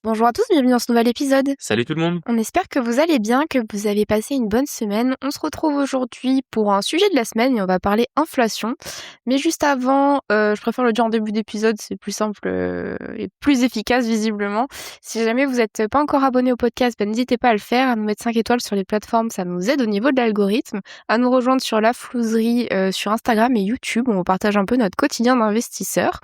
Bonjour à tous, bienvenue dans ce nouvel épisode. Salut tout le monde. On espère que vous allez bien, que vous avez passé une bonne semaine. On se retrouve aujourd'hui pour un sujet de la semaine et on va parler inflation. Mais juste avant, je préfère le dire en début d'épisode, c'est plus simple et plus efficace visiblement. Si jamais vous n'êtes pas encore abonné au podcast, n'hésitez pas à le faire, à nous mettre 5 étoiles sur les plateformes, ça nous aide au niveau de l'algorithme, à nous rejoindre sur La Flouserie sur Instagram et YouTube, où on partage un peu notre quotidien d'investisseur.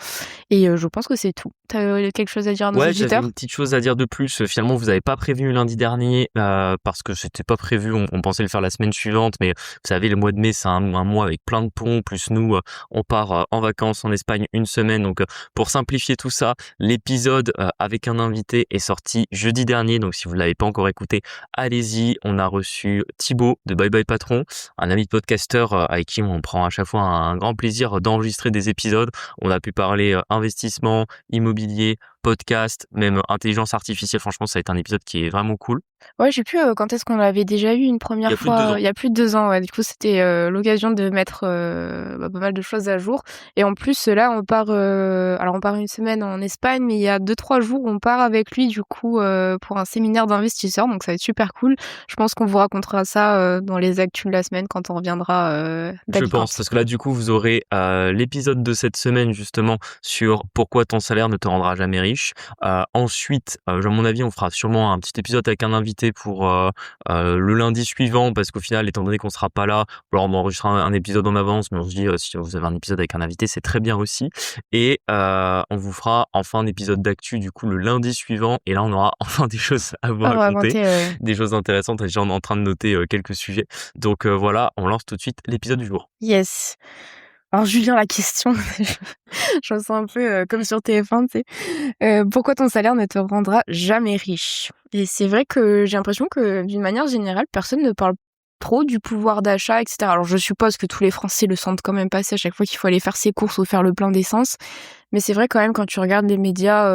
Et je pense que c'est tout. T'as quelque chose à dire à nos Ouais, j'avais auditeurs? une petite chose à dire de plus. Finalement, vous avez pas prévenu lundi dernier parce que c'était pas prévu. On pensait le faire la semaine suivante, mais vous savez, le mois de mai, c'est un mois avec plein de ponts. Plus nous, on part en vacances en Espagne une semaine. Donc, pour simplifier tout ça, l'épisode avec un invité est sorti jeudi dernier. Donc, si vous l'avez pas encore écouté, allez-y. On a reçu Thibaut de Bye Bye Patron, un ami de podcasteur avec qui on prend à chaque fois un grand plaisir d'enregistrer des épisodes. On a pu parler investissement, immobilier, podcast, même intelligence artificielle. Franchement, ça a été un épisode qui est vraiment cool. Ouais, je sais plus, quand est-ce qu'on l'avait déjà eu une Il y première a plus de 2 fois, ans. il y a plus de 2 ans, ouais. Du coup, c'était, l'occasion de mettre, pas mal de choses à jour et en plus, là, on part, alors on part une semaine en Espagne, mais il y a 2-3 jours, on part avec lui, du coup, pour un séminaire d'investisseurs, donc ça va être super cool. Je pense qu'on vous racontera ça, dans les actus de la semaine quand on reviendra, Je d'Alicante. pense, parce que là, du coup, vous aurez l'épisode de cette semaine, justement, sur pourquoi ton salaire ne te rendra jamais riche. Ensuite, à mon avis, on fera sûrement un petit épisode avec un invité pour le lundi suivant, parce qu'au final, étant donné qu'on sera pas là, alors on enregistrera un épisode en avance, mais on se dit, si vous avez un épisode avec un invité, c'est très bien aussi. Et on vous fera enfin un épisode d'actu, du coup, le lundi suivant. Et là, on aura enfin des choses à vous À raconter, raconter, ouais. des choses intéressantes. Déjà, on est en train de noter quelques sujets. Donc voilà, on lance tout de suite l'épisode du jour. Yes. Alors Julien, la question, je me sens un peu, comme sur TF1, tu sais? Pourquoi ton salaire ne te rendra jamais riche? Et c'est vrai que j'ai l'impression que, d'une manière générale, personne ne parle trop du pouvoir d'achat et cetera. Alors je suppose que tous les Français le sentent quand même passer à chaque fois qu'il faut aller faire ses courses ou faire le plein d'essence. Mais c'est vrai quand même quand tu regardes les médias,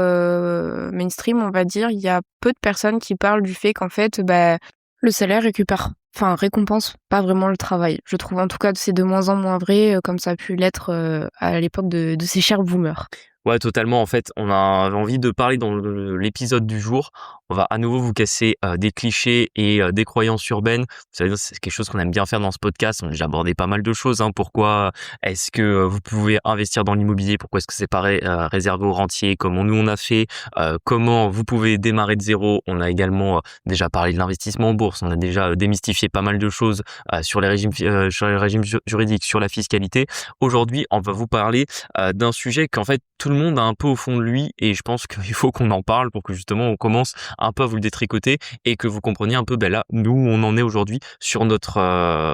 mainstream, on va dire, il y a peu de personnes qui parlent du fait qu'en fait, le salaire récompense pas vraiment le travail. Je trouve en tout cas que c'est de moins en moins vrai, comme ça a pu l'être, à l'époque de ces chers boomers. Ouais, totalement. En fait, on a envie de parler dans l'épisode du jour. On va à nouveau vous casser des clichés et des croyances urbaines. Vous savez, c'est quelque chose qu'on aime bien faire dans ce podcast. On a déjà abordé pas mal de choses. Pourquoi est-ce que vous pouvez investir dans l'immobilier? Pourquoi est-ce que c'est pas réservé aux rentiers? Comment nous on a fait? Comment vous pouvez démarrer de zéro? On a également déjà parlé de l'investissement en bourse. On a déjà démystifié pas mal de choses sur les régimes juridiques, sur la fiscalité. Aujourd'hui, on va vous parler d'un sujet qu'en fait tout le monde a un peu au fond de lui, et je pense qu'il faut qu'on en parle pour que justement on commence un peu à vous le détricoter et que vous compreniez un peu là nous où on en est aujourd'hui sur notre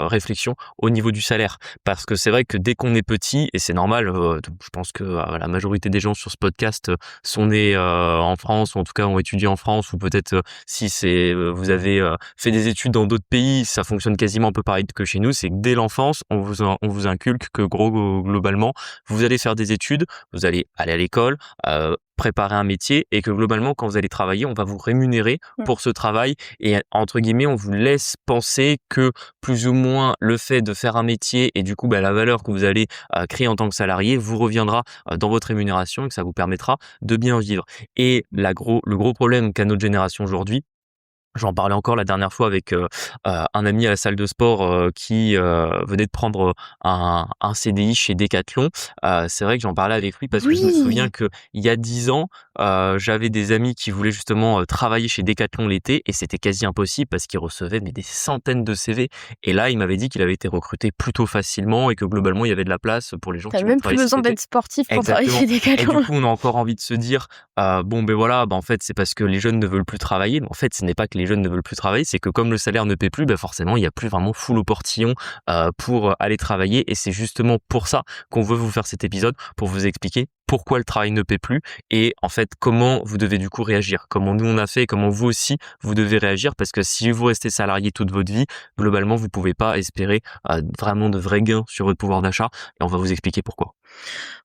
réflexion au niveau du salaire. Parce que c'est vrai que dès qu'on est petit, et c'est normal, je pense que la majorité des gens sur ce podcast sont nés en France, ou en tout cas ont étudié en France, ou peut-être si c'est vous avez fait des études dans d'autres pays, ça fonctionne quasiment un peu pareil que chez nous. C'est que dès l'enfance on vous inculque que globalement vous allez faire des études, vous allez aller à l'école, préparer un métier, et que globalement quand vous allez travailler, on va vous rémunérer pour ce travail, et entre guillemets on vous laisse penser que plus ou moins le fait de faire un métier et du coup la valeur que vous allez créer en tant que salarié vous reviendra dans votre rémunération, et que ça vous permettra de bien vivre. Et le gros problème qu'a notre génération aujourd'hui, j'en parlais encore la dernière fois avec un ami à la salle de sport qui venait de prendre un CDI chez Decathlon. C'est vrai que j'en parlais avec lui parce que je me souviens Oui! que il y a 10 ans, j'avais des amis qui voulaient justement travailler chez Decathlon l'été, et c'était quasi impossible parce qu'ils recevaient des centaines de CV. Et là, il m'avait dit qu'il avait été recruté plutôt facilement et que globalement, il y avait de la place pour les gens Tu qui voulaient même plus travailler cet besoin été. d'être sportif pour travailler Exactement. chez Et du Decathlon. coup, on a encore envie de se dire, en fait, c'est parce que les jeunes ne veulent plus travailler. Mais en fait, ce n'est pas que les jeunes ne veulent plus travailler, c'est que comme le salaire ne paie plus, forcément, il n'y a plus vraiment foule au portillon pour aller travailler. Et c'est justement pour ça qu'on veut vous faire cet épisode, pour vous expliquer pourquoi le travail ne paie plus, et en fait comment vous devez du coup réagir, comment nous on a fait, et comment vous aussi vous devez réagir, parce que si vous restez salarié toute votre vie, globalement vous pouvez pas espérer vraiment de vrais gains sur votre pouvoir d'achat, et on va vous expliquer pourquoi.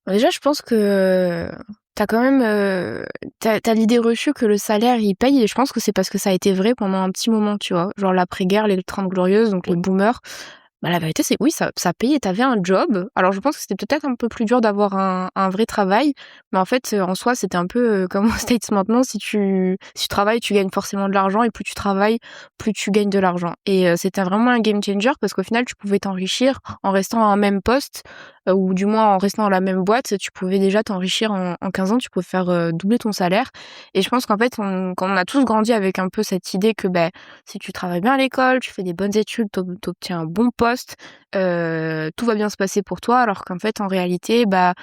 Déjà, je pense que t'as quand même, tu l'idée reçue que le salaire, il paye, et je pense que c'est parce que ça a été vrai pendant un petit moment, tu vois? Genre l'après-guerre, les 30 glorieuses, donc les boomers. Bah, la vérité, c'est oui, ça payait. Tu avais un job. Alors, je pense que c'était peut-être un peu plus dur d'avoir un vrai travail, mais en fait, en soi, c'était un peu, comme aux States maintenant, si tu travailles, tu gagnes forcément de l'argent et plus tu travailles, plus tu gagnes de l'argent et c'était vraiment un game changer parce qu'au final, tu pouvais t'enrichir en restant à un même poste, ou du moins en restant à la même boîte, tu pouvais déjà t'enrichir en 15 ans, tu pouvais faire, doubler ton salaire et je pense qu'en fait, quand on a tous grandi avec un peu cette idée que, beh, si tu travailles bien à l'école, tu fais des bonnes études, t'obtiens un bon poste, tout va bien se passer pour toi. Alors qu'en fait, en réalité, bah,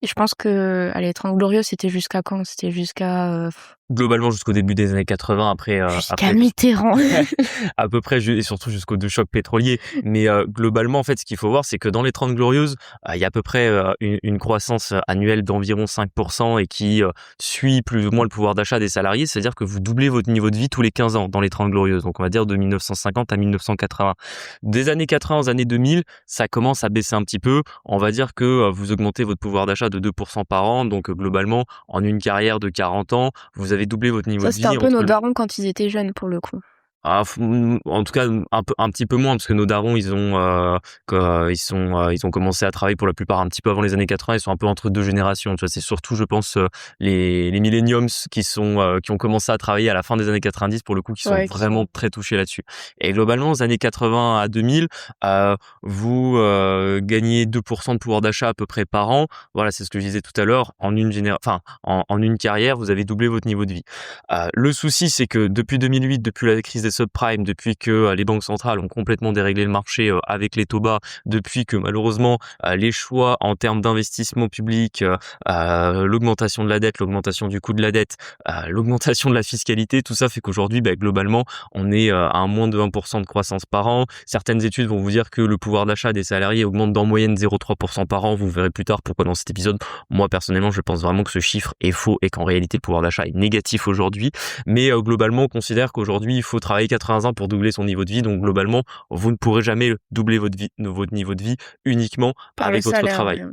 je pense que, allez, 30 glorieux, c'était jusqu'à quand? C'était jusqu'à, Globalement jusqu'au début des années 80 jusqu'à Mitterrand. à peu près et surtout jusqu'aux 2 chocs pétroliers. Mais globalement, en fait, ce qu'il faut voir, c'est que dans les 30 glorieuses, il y a à peu près une croissance annuelle d'environ 5% et qui suit plus ou moins le pouvoir d'achat des salariés. C'est-à-dire que vous doublez votre niveau de vie tous les 15 ans dans les 30 glorieuses. Donc, on va dire de 1950 à 1980. Des années 80 aux années 2000, ça commence à baisser un petit peu. On va dire que vous augmentez votre pouvoir d'achat de 2% par an. Donc, globalement, en une carrière de 40 ans, vous avez doublé votre niveau Ça, de c'était un vie peu nos entre darons quand ils étaient jeunes, pour le coup. en tout cas un petit peu moins parce que nos darons ils ont commencé à travailler pour la plupart un petit peu avant les années 80, ils sont un peu entre deux générations, tu vois, c'est surtout je pense les millenniums qui ont commencé à travailler à la fin des années 90 pour le coup qui sont Ouais, vraiment très touchés là-dessus. Et globalement aux années 80 à 2000 vous gagnez 2% de pouvoir d'achat à peu près par an. Voilà, c'est ce que je disais tout à l'heure, en une carrière, vous avez doublé votre niveau de vie. Le souci, c'est que depuis 2008, depuis la crise des subprimes, depuis que les banques centrales ont complètement déréglé le marché avec les taux bas, depuis que malheureusement les choix en termes d'investissement public, l'augmentation de la dette, l'augmentation du coût de la dette, l'augmentation de la fiscalité, tout ça fait qu'aujourd'hui, globalement, on est à un moins de 1% de croissance par an. Certaines études vont vous dire que le pouvoir d'achat des salariés augmente d'en moyenne 0,3% par an. Vous verrez plus tard pourquoi dans cet épisode. Moi, personnellement, je pense vraiment que ce chiffre est faux et qu'en réalité, le pouvoir d'achat est négatif aujourd'hui. Mais globalement, on considère qu'aujourd'hui, il faut travailler 80 ans pour doubler son niveau de vie. Donc globalement, vous ne pourrez jamais doubler votre niveau de vie uniquement par le avec votre salaire, travail. ouais.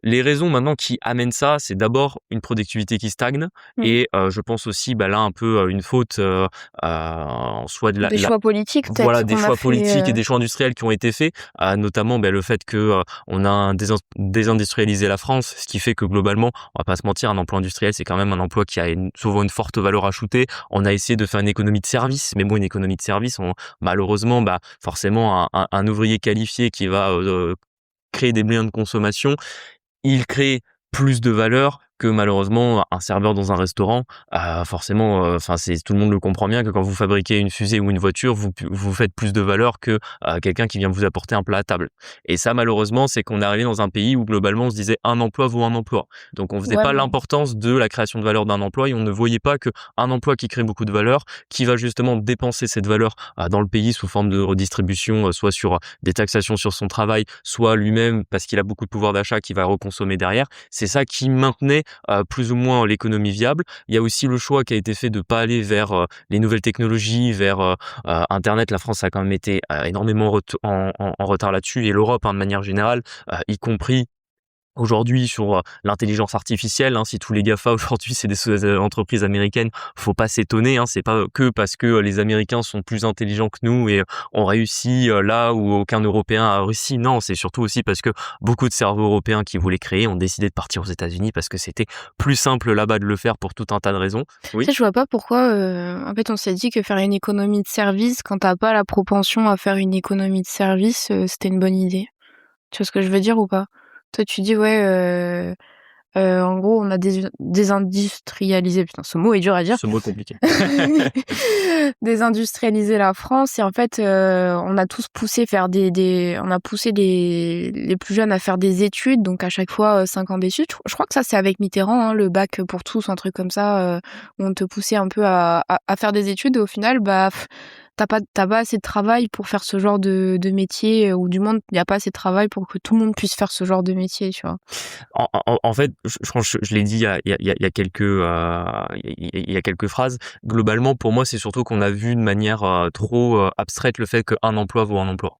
Les raisons maintenant qui amènent ça, c'est d'abord une productivité qui stagne Mmh. et je pense aussi là un peu une faute soit de Des choix politiques voilà, peut-être des qu'on a choix fait, politiques et des choix industriels qui ont été faits, notamment le fait que on a désindustrialisé la France, ce qui fait que globalement, on va pas se mentir, un emploi industriel c'est quand même un emploi qui a souvent une forte valeur ajoutée. On a essayé de faire une économie de service, mais bon, une économie de service, malheureusement, forcément un ouvrier qualifié qui va créer des biens de consommation, il crée plus de valeur que malheureusement un serveur dans un restaurant. Forcément, c'est tout le monde le comprend bien que quand vous fabriquez une fusée ou une voiture, vous faites plus de valeur que quelqu'un qui vient vous apporter un plat à table. Et ça, malheureusement, c'est qu'on est arrivé dans un pays où globalement on se disait un emploi vaut un emploi. Donc on faisait ouais, pas mais l'importance de la création de valeur d'un emploi et on ne voyait pas que un emploi qui crée beaucoup de valeur, qui va justement dépenser cette valeur dans le pays sous forme de redistribution, soit sur des taxations sur son travail, soit lui-même parce qu'il a beaucoup de pouvoir d'achat qui va reconsommer derrière. C'est ça qui maintenait plus ou moins l'économie viable. Il y a aussi le choix qui a été fait de pas aller vers les nouvelles technologies, vers Internet. La France a quand même été énormément en retard là-dessus et l'Europe de manière générale, y compris aujourd'hui sur l'intelligence artificielle. Si tous les GAFA aujourd'hui c'est des entreprises américaines, faut pas s'étonner. C'est pas que parce que les Américains sont plus intelligents que nous et ont réussi là où aucun Européen a réussi. Non, c'est surtout aussi parce que beaucoup de cerveaux européens qui voulaient créer ont décidé de partir aux États-Unis parce que c'était plus simple là-bas de le faire pour tout un tas de raisons. Oui. tu sais, je vois pas pourquoi, en fait, on s'est dit que faire une économie de service, quand tu pas la propension à faire une économie de service, c'était une bonne idée. Tu vois ce que je veux dire ou pas? Toi, tu dis: «Ouais, en gros, on a désindustrialisé», putain, ce mot est dur à dire. Ce mot est compliqué. Désindustrialiser la France et en fait, on a tous poussé faire on a poussé les plus jeunes à faire des études, donc à chaque fois, 5 ans d'études. Je crois que ça, c'est avec Mitterrand, le bac pour tous, un truc comme ça, où on te poussait un peu à faire des études et au final, t'as pas assez de travail pour faire ce genre de métier, ou du moins, il y a pas assez de travail pour que tout le monde puisse faire ce genre de métier, tu vois? En fait, je l'ai dit il y a quelques phrases. Globalement, pour moi, c'est surtout qu'on a vu de manière trop abstraite le fait qu'un emploi vaut un emploi.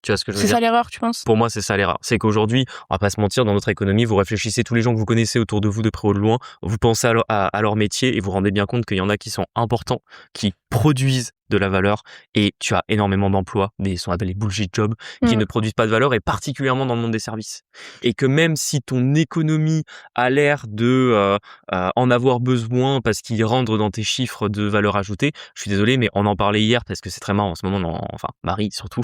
Tu vois ce que je veux C'est dire? ça l'erreur, tu penses? Pour moi, c'est ça l'erreur. C'est qu'aujourd'hui, on va pas se mentir, dans notre économie, vous réfléchissez tous les gens que vous connaissez autour de vous, de près ou de loin, vous pensez à leur métier et vous vous rendez bien compte qu'il y en a qui sont importants, qui produisent de la valeur et tu as énormément d'emplois, ce qu'on appelle les bullshit jobs, qui Mmh. ne produisent pas de valeur et particulièrement dans le monde des services. Et que même si ton économie a l'air de en avoir besoin parce qu'il rentre dans tes chiffres de valeur ajoutée, je suis désolé, mais on en parlait hier parce que c'est très marrant en ce moment, enfin Marie surtout,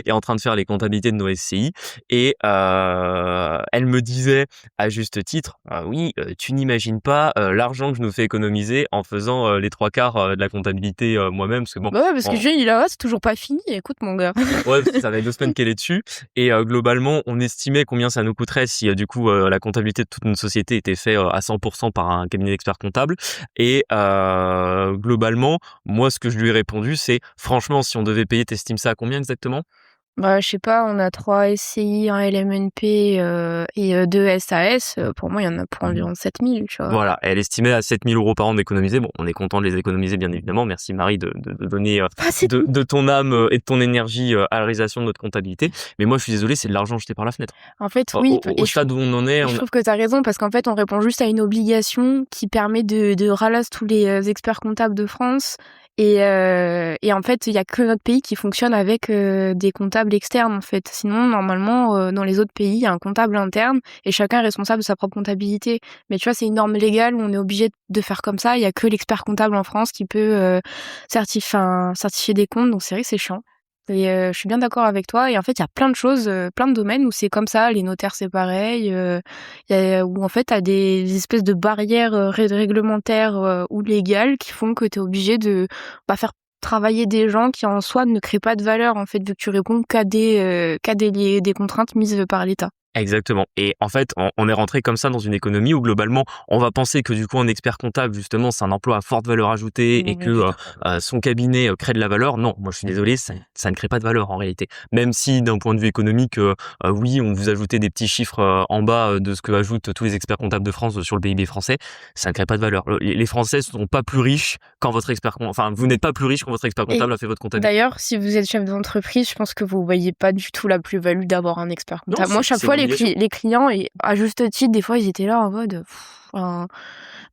est en train de faire les comptabilités de nos SCI et elle me disait à juste titre, oui, tu n'imagines pas l'argent que je nous fais économiser en faisant les 3/4 de la comptabilité moi-même, parce que bon, Bah ouais, parce que Julien, il est là: «Ah, c'est toujours pas fini». Écoute, mon gars. ouais, parce que ça fait 2 semaines qu'elle est dessus et globalement, on estimait combien ça nous coûterait si du coup la comptabilité de toute notre société était fait à 100% par un cabinet d'experts comptables et globalement, moi ce que je lui ai répondu, c'est: «Franchement, si on devait payer, tu ça à combien exactement?» Bah, je sais pas, on a 3 SCI, 1 LMNP, et 2 SAS, pour moi, il y en a pour environ 7 000, tu vois? Voilà, elle estimait à 7 000 € par an d'économiser. Bon, on est content de les économiser, bien évidemment. Merci Marie de donner Pas assez de ton âme et de ton énergie à la réalisation de notre comptabilité. Mais moi, je suis désolé, c'est de l'argent jeté par la fenêtre. En fait, Au, oui, au- et au stade où on en est, je trouve que tu as raison parce qu'en fait, on répond juste à une obligation qui permet de ralasse tous les experts comptables de France. Et en fait, il y a que notre pays qui fonctionne avec des comptables externes, en fait. Sinon, normalement, dans les autres pays, il y a un comptable interne et chacun est responsable de sa propre comptabilité. Mais tu vois, c'est une norme légale où on est obligé de faire comme ça. Il y a que l'expert comptable en France qui peut certifier des comptes. Donc c'est vrai que c'est chiant. Et je suis bien d'accord avec toi. Et en fait, il y a plein de choses, plein de domaines où c'est comme ça. Les notaires, c'est pareil. Où en fait, tu as des espèces de barrières réglementaires ou légales qui font que tu es obligé de faire travailler des gens qui, en soi, ne créent pas de valeur, en fait, vu que tu réponds qu'à des contraintes mises par l'État. exactement. Et en fait, on est rentré comme ça dans une économie où globalement, on va penser que du coup, un expert comptable, justement, c'est un emploi à forte valeur ajoutée et Oui, que je suis d'accord. son cabinet crée de la valeur. Non, moi je suis désolé, ça ne crée pas de valeur en réalité. Même si d'un point de vue économique, oui, on vous ajoutait des petits chiffres en bas de ce que ajoutent tous les experts comptables de France sur le PIB français, ça ne crée pas de valeur. Les Français ne sont pas plus riches quand votre enfin, vous n'êtes pas plus riche quand votre expert Et comptable a fait votre comptabilité. d'ailleurs, si vous êtes chef d'entreprise, je pense que vous voyez pas du tout la plus-value d'avoir un expert Non, comptable. Moi, chaque c'est une fois, obligation. les clients, et à juste titre, des fois, ils étaient là en mode, en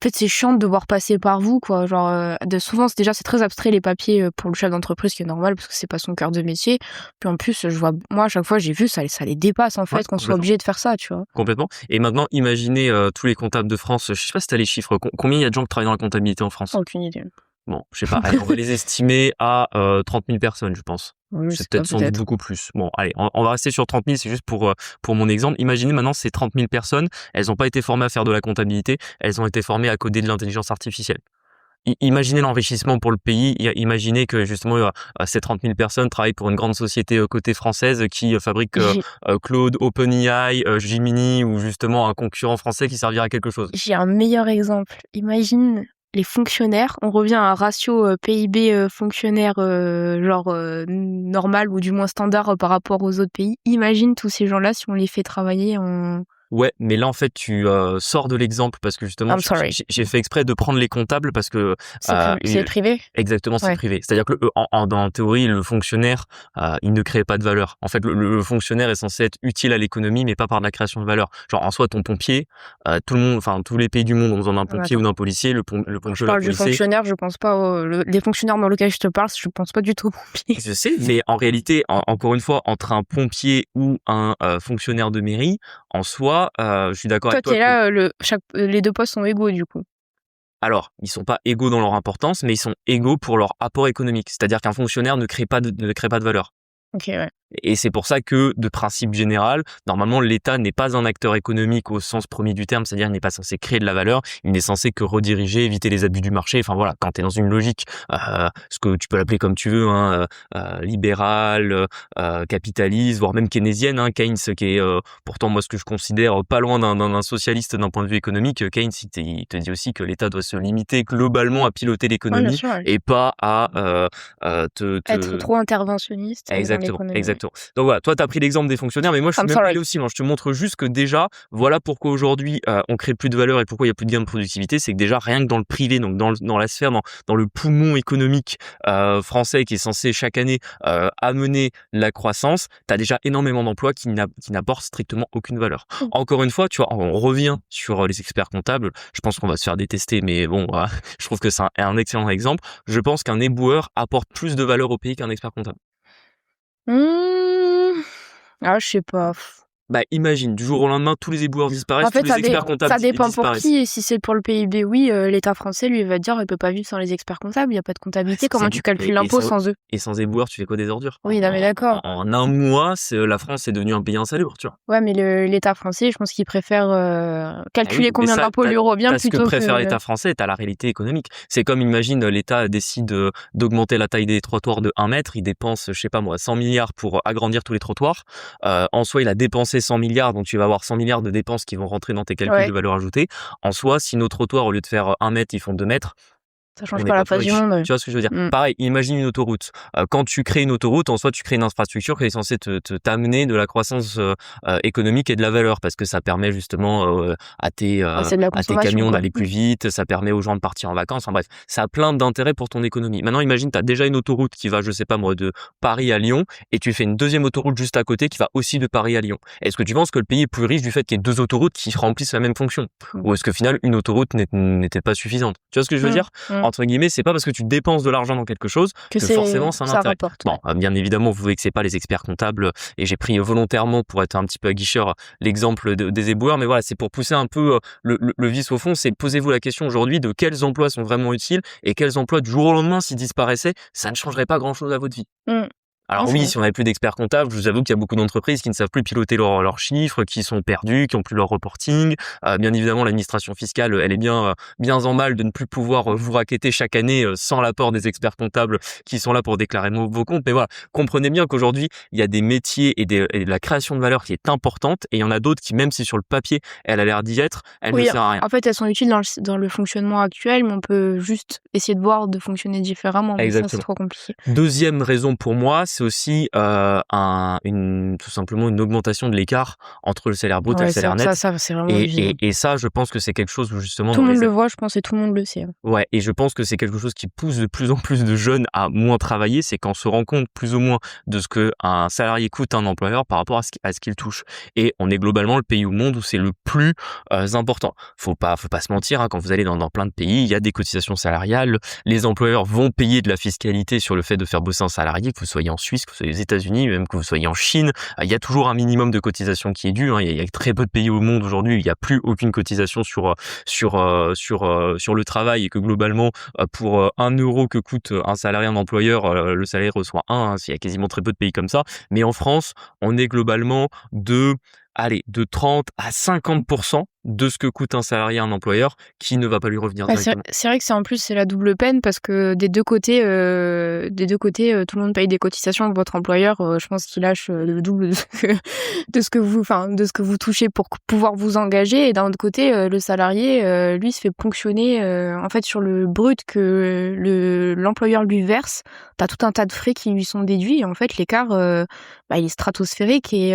fait, c'est chiant de devoir passer par vous, quoi. Genre, souvent, c'est très abstrait les papiers pour le chef d'entreprise, ce qui est normal parce que c'est pas son cœur de métier. Puis en plus, moi, à chaque fois, j'ai vu ça les dépasse en Ouais, fait qu'on soit complètement. obligé de faire ça, tu vois. Complètement. Et maintenant, imaginez tous les comptables de France. Je sais pas si t'as les chiffres. Combien il y a de gens qui travaillent dans la comptabilité en France? Aucune idée. Bon, je sais pas. Allez, on va les estimer à 30 000 personnes, je pense. Oui, je C'est sais pas, peut-être sans doute peut-être. beaucoup plus. Bon, allez, on va rester sur 30 000. C'est juste pour mon exemple. Imaginez maintenant ces 30 000 personnes. Elles n'ont pas été formées à faire de la comptabilité. Elles ont été formées à coder de l'intelligence artificielle. Imaginez l'enrichissement pour le pays. Imaginez que justement ces 30 000 personnes travaillent pour une grande société côté française qui fabrique J'ai Claude, OpenAI, Gemini ou justement un concurrent français qui servira à quelque chose. j'ai un meilleur exemple. Imagine les fonctionnaires. On revient à un ratio PIB fonctionnaire normal ou du moins standard par rapport aux autres pays. Imagine tous ces gens-là si on les fait travailler en... Ouais, mais là en fait tu sors de l'exemple parce que justement I'm sorry. j'ai fait exprès de prendre les comptables parce que C'est privé? exactement c'est Ouais. privé. C'est-à-dire que en théorie le fonctionnaire il ne crée pas de valeur. En fait le fonctionnaire est censé être utile à l'économie mais pas par de la création de valeur. Genre en soi ton pompier, tout le monde, enfin tous les pays du monde ont besoin d'un pompier ou Attends. d'un policier. Le Quand pompier je ou la parle du policier. fonctionnaire, je pense pas les fonctionnaires dans lesquels je te parle, je pense pas du tout aux pompiers. Je sais, mais en réalité, encore une fois, entre un pompier ou un fonctionnaire de mairie, en soi, je suis d'accord Toi, avec toi t'es que là, les 2 postes sont égaux, du coup. alors, ils sont pas égaux dans leur importance, mais ils sont égaux pour leur apport économique. C'est-à-dire qu'un fonctionnaire ne crée pas de valeur. OK, ouais. Et c'est pour ça que, de principe général, normalement, l'État n'est pas un acteur économique au sens premier du terme, c'est-à-dire il n'est pas censé créer de la valeur, il n'est censé que rediriger, éviter les abus du marché. Enfin voilà, quand tu es dans une logique, ce que tu peux l'appeler comme tu veux, hein, libérale, capitaliste, voire même keynésienne, hein, Keynes, qui est pourtant moi ce que je considère pas loin d'un socialiste d'un point de vue économique. Keynes, il te dit aussi que l'État doit se limiter globalement à piloter Ouais, bien l'économie sûr, ouais. et pas à Être trop interventionniste dans Exactement, l'économie, ouais. exactement. exactement. Donc voilà, toi, tu as pris l'exemple des fonctionnaires, mais moi, je suis I'm même pas sorry. allé aussi loin. Je te montre juste que déjà, voilà pourquoi aujourd'hui, on crée plus de valeur et pourquoi il y a plus de gains de productivité. C'est que déjà, rien que dans le privé, donc dans la sphère, dans le poumon économique français qui est censé chaque année amener la croissance, tu as déjà énormément d'emplois qui n'apportent strictement aucune valeur. Encore une fois, tu vois, on revient sur les experts comptables. Je pense qu'on va se faire détester, mais bon, je trouve que c'est un excellent exemple. Je pense qu'un éboueur apporte plus de valeur au pays qu'un expert comptable. Ah, je sais pas. Bah, imagine, du jour au lendemain, tous les éboueurs disparaissent, En tous fait, les experts comptables ça dépend pour disparaissent. qui. Et si c'est pour le PIB, oui, l'État français, lui, va dire, il peut pas vivre sans les experts comptables. Il y a pas de comptabilité. Comment tu calcules l'impôt sans eux? Et sans éboueurs, tu fais quoi des ordures? Oui, non, mais d'accord. En un mois, la France est devenue un pays insalubre, tu vois. Ouais, mais l'État français, je pense qu'il préfère calculer combien d'impôts lui revient Parce que plutôt préfère que... l'État français, t'as la réalité économique. C'est comme, imagine, l'État décide d'augmenter la taille des trottoirs de 1 mètre, il dépense, je sais pas moi, 100 milliards pour agrandir tous les trottoirs. En soi, il a dépensé 100 milliards, donc tu vas avoir 100 milliards de dépenses qui vont rentrer dans tes calculs de valeur ajoutée. En soi, si nos trottoirs, au lieu de faire 1 mètre, ils font 2 mètres, ça change pas la face du monde. Tu vois ce que je veux dire? Pareil, imagine une autoroute. Quand tu crées une autoroute, en soi, tu crées une infrastructure qui est censée t'amener de la croissance économique et de la valeur, parce que ça permet justement à tes camions d'aller plus vite, ça permet aux gens de partir en vacances. Enfin bref, ça a plein d'intérêts pour ton économie. Maintenant, imagine, tu as déjà une autoroute qui va, je sais pas moi, de Paris à Lyon, et tu fais une deuxième autoroute juste à côté qui va aussi de Paris à Lyon. Est-ce que tu penses que le pays est plus riche du fait qu'il y ait 2 autoroutes qui remplissent la même fonction? Ou est-ce que au final, une autoroute n'était pas suffisante? Tu vois ce que je veux dire? Entre guillemets, c'est pas parce que tu dépenses de l'argent dans quelque chose que forcément ça intérêt. Bon, bien évidemment, vous vexez pas les experts comptables, et j'ai pris volontairement, pour être un petit peu aguicheur, l'exemple des éboueurs, mais voilà, c'est pour pousser un peu le vice au fond. C'est posez-vous la question aujourd'hui de quels emplois sont vraiment utiles et quels emplois du jour au lendemain, s'ils disparaissaient, ça ne changerait pas grand-chose à votre vie. Alors oui, si on n'avait plus d'experts comptables, je vous avoue qu'il y a beaucoup d'entreprises qui ne savent plus piloter leurs chiffres, qui sont perdus, qui ont plus leur reporting. Bien évidemment, l'administration fiscale, elle est bien en mal de ne plus pouvoir vous racketter chaque année sans l'apport des experts comptables qui sont là pour déclarer vos comptes. Mais voilà, comprenez bien qu'aujourd'hui, il y a des métiers et de la création de valeur qui est importante, et il y en a d'autres qui, même si sur le papier, elle a l'air d'y être, elle ne sert à rien. En fait, elles sont utiles dans le fonctionnement actuel, mais on peut juste essayer de voir de fonctionner différemment. Exactement. Ça, c'est trop compliqué. Deuxième raison pour moi, c'est aussi tout simplement une augmentation de l'écart entre le salaire brut et le salaire net. Ça, c'est vraiment et ça, je pense que c'est quelque chose où justement... Tout le monde le voit, je pense, et tout le monde le sait. Ouais, et je pense que c'est quelque chose qui pousse de plus en plus de jeunes à moins travailler, c'est qu'on se rend compte plus ou moins de ce qu'un salarié coûte à un employeur par rapport à ce qu'il touche. Et on est globalement le pays au monde où c'est le plus important. Faut pas se mentir, hein, quand vous allez dans plein de pays, il y a des cotisations salariales, les employeurs vont payer de la fiscalité sur le fait de faire bosser un salarié, que vous soyez en Suisse, que vous soyez aux États-Unis, même que vous soyez en Chine, il y a toujours un minimum de cotisation qui est dû. Il y a très peu de pays au monde aujourd'hui où il n'y a plus aucune cotisation sur le travail, et que globalement, pour 1 euro que coûte un salarié, un employeur, le salarié reçoit 1. Hein, il y a quasiment très peu de pays comme ça. Mais en France, on est globalement de 30 à 50% de ce que coûte un salarié à un employeur qui ne va pas lui revenir directement. C'est vrai que c'est la double peine, parce que des deux côtés, tout le monde paye des cotisations. Votre employeur, je pense qu'il lâche le double de ce que vous touchez pour pouvoir vous engager. Et d'un autre côté, le salarié, lui, se fait ponctionner en fait sur le brut que l'employeur lui verse. T'as tout un tas de frais qui lui sont déduits, et en fait l'écart, il est stratosphérique, et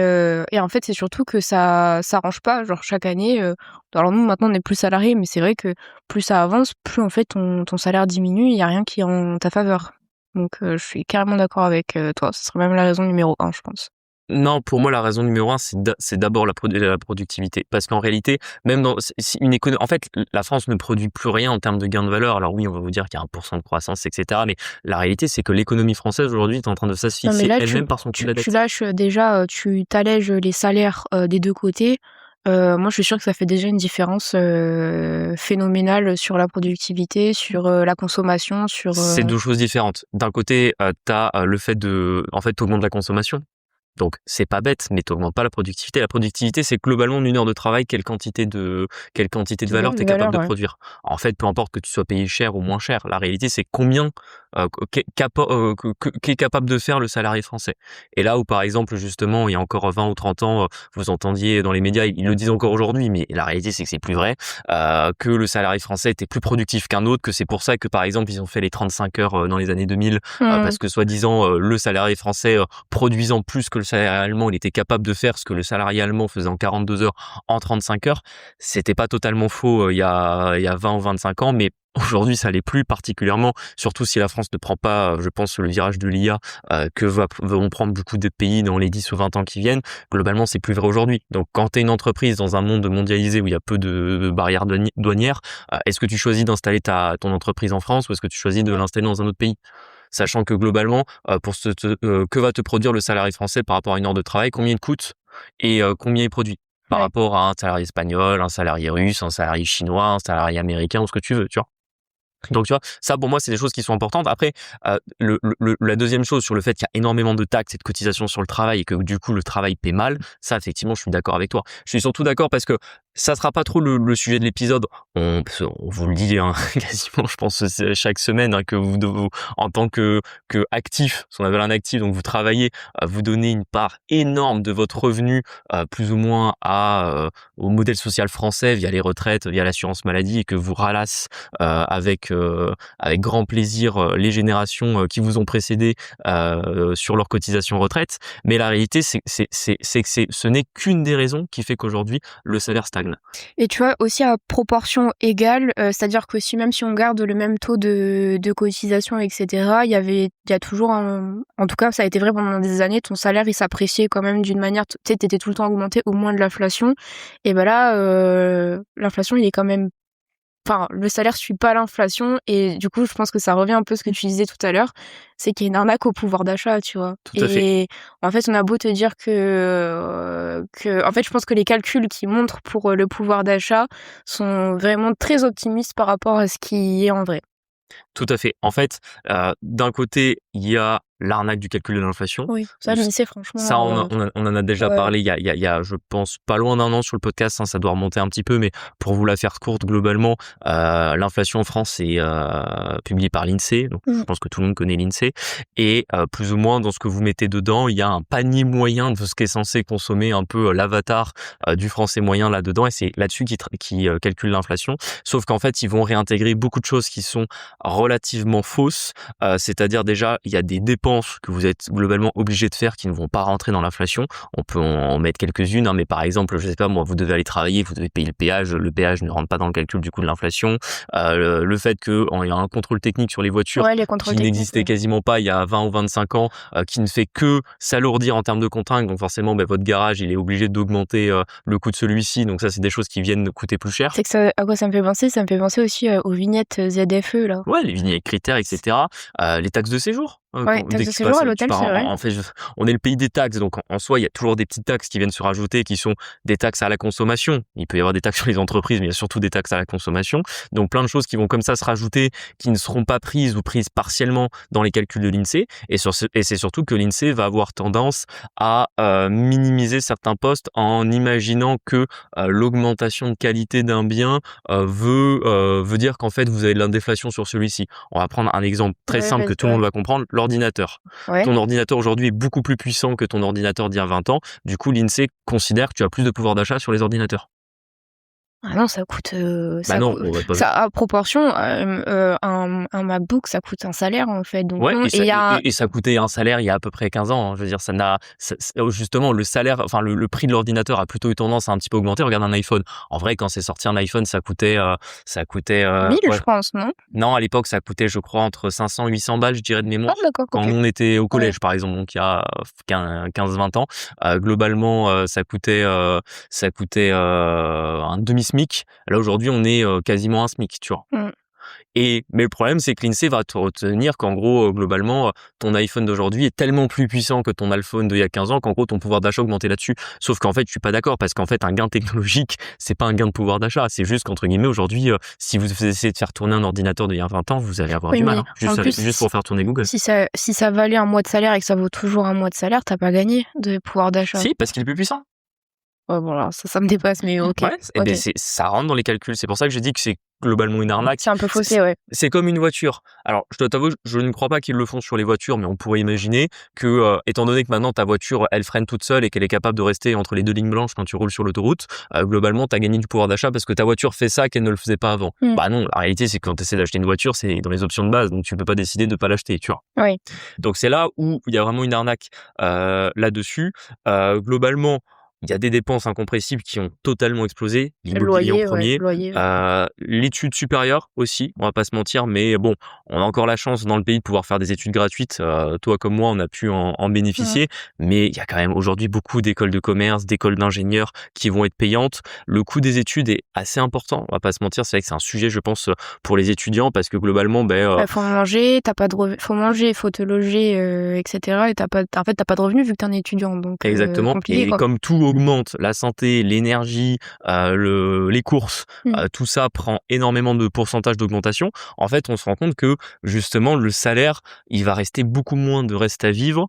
en fait c'est surtout que ça s'arrange pas. Genre chaque année, alors nous maintenant on n'est plus salarié, mais c'est vrai que plus ça avance, plus en fait ton salaire diminue, il y a rien qui est en ta faveur. Donc je suis carrément d'accord avec toi, ce serait même la raison numéro 1, je pense. Non, pour moi, la raison numéro 1, c'est d'abord la productivité. Parce qu'en réalité, même en fait, la France ne produit plus rien en termes de gains de valeur. Alors oui, on va vous dire qu'il y a 1% de croissance, etc. Mais la réalité, c'est que l'économie française aujourd'hui est en train de s'asphyxier elle-même par son cul de la dette. Tu lâches déjà, tu t'allèges les salaires des deux côtés. Moi, je suis sûre que ça fait déjà une différence phénoménale sur la productivité, sur la consommation, sur... C'est 2 choses différentes. D'un côté, t'as le fait en fait, t'augmentes la consommation. Donc, c'est pas bête, mais t'augmentes pas la productivité. La productivité, c'est globalement en 1 heure de travail, quelle quantité de valeur De t'es capable valeur, de ouais. produire. En fait, peu importe que tu sois payé cher ou moins cher, la réalité, c'est combien qu'est capable de faire le salarié français. Et là où, par exemple, justement, il y a encore 20 ou 30 ans, vous entendiez dans les médias, ils le disent encore aujourd'hui, mais la réalité, c'est que c'est plus vrai, que le salarié français était plus productif qu'un autre, que c'est pour ça que, par exemple, ils ont fait les 35 heures dans les années 2000, Mmh. parce que soi-disant, le salarié français produisant plus que le salarié allemand, il était capable de faire ce que le salarié allemand faisait en 42 heures en 35 heures. C'était pas totalement faux il y a 20 ou 25 ans, mais aujourd'hui, ça l'est plus particulièrement, surtout si la France ne prend pas, je pense, le virage de l'IA vont prendre beaucoup de pays dans les 10 ou 20 ans qui viennent. Globalement, c'est plus vrai aujourd'hui. Donc, quand tu es une entreprise dans un monde mondialisé où il y a peu de barrières douanières, est-ce que tu choisis d'installer ton entreprise en France ou est-ce que tu choisis de l'installer dans un autre pays? Sachant que globalement, que va te produire le salarié français par rapport à une heure de travail, combien il coûte et combien il produit par Ouais. rapport à un salarié espagnol, un salarié russe, un salarié chinois, un salarié américain ou ce que tu veux, tu vois? Donc tu vois, ça pour moi, c'est des choses qui sont importantes. Après, la deuxième chose sur le fait qu'il y a énormément de taxes et de cotisations sur le travail et que du coup le travail paie mal, ça effectivement, je suis d'accord avec toi. Je suis surtout d'accord parce que ça sera pas trop le sujet de l'épisode. Parce qu'on vous le dit hein, quasiment, je pense chaque semaine hein, que vous en tant que actif, ce qu'on appelle un actif, donc vous travaillez, vous donnez une part énorme de votre revenu, plus ou moins au modèle social français via les retraites, via l'assurance maladie et que vous ralasse avec grand plaisir les générations qui vous ont précédé sur leur cotisation retraite. Mais la réalité, c'est que ce n'est qu'une des raisons qui fait qu'aujourd'hui, le salaire stagne. Et tu vois, aussi à proportion égale, c'est-à-dire que même si on garde le même taux de cotisation et cetera, il y a toujours en tout cas, ça a été vrai pendant des années, ton salaire, il s'appréciait quand même d'une manière tu sais, tu tout le temps augmenté au moins de l'inflation et bah là, l'inflation, il est quand même enfin, le salaire suit pas l'inflation et du coup, je pense que ça revient un peu à ce que tu disais tout à l'heure, c'est qu'il y a une arnaque au pouvoir d'achat, tu vois? Tout à fait. Et en fait, on a beau te dire en fait, je pense que les calculs qui montrent pour, le pouvoir d'achat sont vraiment très optimistes par rapport à ce qui est en vrai. Tout à fait. En fait, d'un côté, il y a l'arnaque du calcul de l'inflation. Oui, ça, l'INSEE, franchement, Ça, on en a déjà ouais, parlé il y a, je pense, pas loin d'1 an sur le podcast, hein, ça doit remonter un petit peu, mais pour vous la faire courte, globalement, l'inflation en France est publiée par l'INSEE, donc je mmh, pense que tout le monde connaît l'INSEE et plus ou moins dans ce que vous mettez dedans, il y a un panier moyen de ce qu'est censé consommer un peu l'avatar du français moyen là-dedans et c'est là-dessus qui calcule l'inflation. Sauf qu'en fait, ils vont réintégrer beaucoup de choses qui sont relativement fausses, c'est-à-dire déjà, il y a des dépenses que vous êtes globalement obligé de faire qui ne vont pas rentrer dans l'inflation. On peut en mettre quelques-unes, hein, mais par exemple, je sais pas moi, vous devez aller travailler, vous devez payer le péage ne rentre pas dans le calcul du coût de l'inflation. Le fait qu'il y a un contrôle technique sur les voitures ouais, les contrôles qui techniques, n'existait ouais. quasiment pas il y a 20 ou 25 ans, qui ne fait que s'alourdir en termes de contraintes. Donc forcément, votre garage, il est obligé d'augmenter le coût de celui-ci. Donc ça, c'est des choses qui viennent coûter plus cher. C'est que ça à quoi ça me fait penser? Ça me fait penser aussi, aux vignettes ZFE, là. Ouais, les vignettes critères, etc. Les taxes de séjour. Ouais, Dès taxe que de tu séjour passes, à tu l'hôtel, pars c'est vrai. en fait, on est le pays des taxes, donc en soi, il y a toujours des petites taxes qui viennent se rajouter, qui sont des taxes à la consommation. Il peut y avoir des taxes sur les entreprises, mais il y a surtout des taxes à la consommation. Donc plein de choses qui vont comme ça se rajouter, qui ne seront pas prises ou prises partiellement dans les calculs de l'INSEE. Et c'est surtout que l'INSEE va avoir tendance à minimiser certains postes en imaginant que l'augmentation de qualité d'un bien veut dire qu'en fait vous avez de l'indéflation sur celui-ci. On va prendre un exemple très Ouais, simple que vas-y, tout le ouais. monde va comprendre, l'ordinateur. Ouais. Ton ordinateur aujourd'hui est beaucoup plus puissant que ton ordinateur d'il y a 20 ans. Du coup, l'INSEE considère que tu as plus de pouvoir d'achat sur les ordinateurs. Ah non, ça coûte, Bah non, on va pas. ça à proportion, un MacBook, ça coûte un salaire, en fait, donc Ouais, non et et il ça, y a et ça coûtait un salaire il y a à peu près 15 ans, hein. Je veux dire, justement, le salaire, enfin, le prix de l'ordinateur a plutôt eu tendance à un petit peu augmenter. Regarde un iPhone. En vrai, quand c'est sorti un iPhone, ça coûtait 1000, je quoi? pense, non? Non, à l'époque, ça coûtait, je crois, entre 500 et 800 balles, je dirais, de Ah mémoire. d'accord, Quand OK. nous, on était au Ouais. collège, par exemple, donc il y a 15-20 ans, globalement, ça coûtait un demi-SMIC. Là, aujourd'hui, on est quasiment un SMIC, tu vois. Mmh. Mais le problème, c'est que l'INSEE va te retenir qu'en gros, globalement, ton iPhone d'aujourd'hui est tellement plus puissant que ton iPhone d'il y a 15 ans qu'en gros, ton pouvoir d'achat a augmenté là-dessus. Sauf qu'en fait, je suis pas d'accord parce qu'en fait, un gain technologique, c'est pas un gain de pouvoir d'achat. C'est juste qu'entre guillemets, aujourd'hui, si vous essayez de faire tourner un ordinateur d'il y a 20 ans, vous allez avoir Oui, du mal, mais hein, en plus, juste pour faire tourner Google. si ça valait un mois de salaire et que ça vaut toujours un mois de salaire, t'as pas gagné de pouvoir d'achat. Si, parce qu'il est plus puissant. Ouais, bon, alors ça me dépasse, mais ok. Ouais, et Ok. ben ça rentre dans les calculs. C'est pour ça que je dis que c'est globalement une arnaque. C'est un peu faussé, ouais. C'est comme une voiture. Alors, je dois t'avouer, je ne crois pas qu'ils le font sur les voitures, mais on pourrait imaginer que, étant donné que maintenant ta voiture, elle freine toute seule et qu'elle est capable de rester entre les deux lignes blanches quand tu roules sur l'autoroute, globalement, t'as gagné du pouvoir d'achat parce que ta voiture fait ça qu'elle ne le faisait pas avant. Bah non, la réalité, c'est que quand tu essaies d'acheter une voiture, c'est dans les options de base, donc tu peux pas décider de pas l'acheter, tu vois. Oui. Donc c'est là où il y a vraiment une arnaque là-dessus. Globalement, il y a des dépenses incompressibles qui ont totalement explosé. L'immobilier en Loyer, ouais, premier, loyer. l'étude supérieure aussi, on va pas se mentir, mais bon, on a encore la chance dans le pays de pouvoir faire des études gratuites. Toi comme moi, on a pu en bénéficier, mais il y a quand même aujourd'hui beaucoup d'écoles de commerce, d'écoles d'ingénieurs qui vont être payantes. Le coût des études est assez important, on va pas se mentir. C'est vrai que c'est un sujet, je pense, pour les étudiants parce que globalement, Faut manger, t'as pas de faut manger, faut te loger, etc. Et t'as pas de revenus vu que t'es un étudiant, donc exactement. compliqué, Et quoi. comme tout augmente, la santé, l'énergie, les courses, tout ça prend énormément de pourcentage d'augmentation. En fait, on se rend compte que justement le salaire, il va rester beaucoup moins de reste à vivre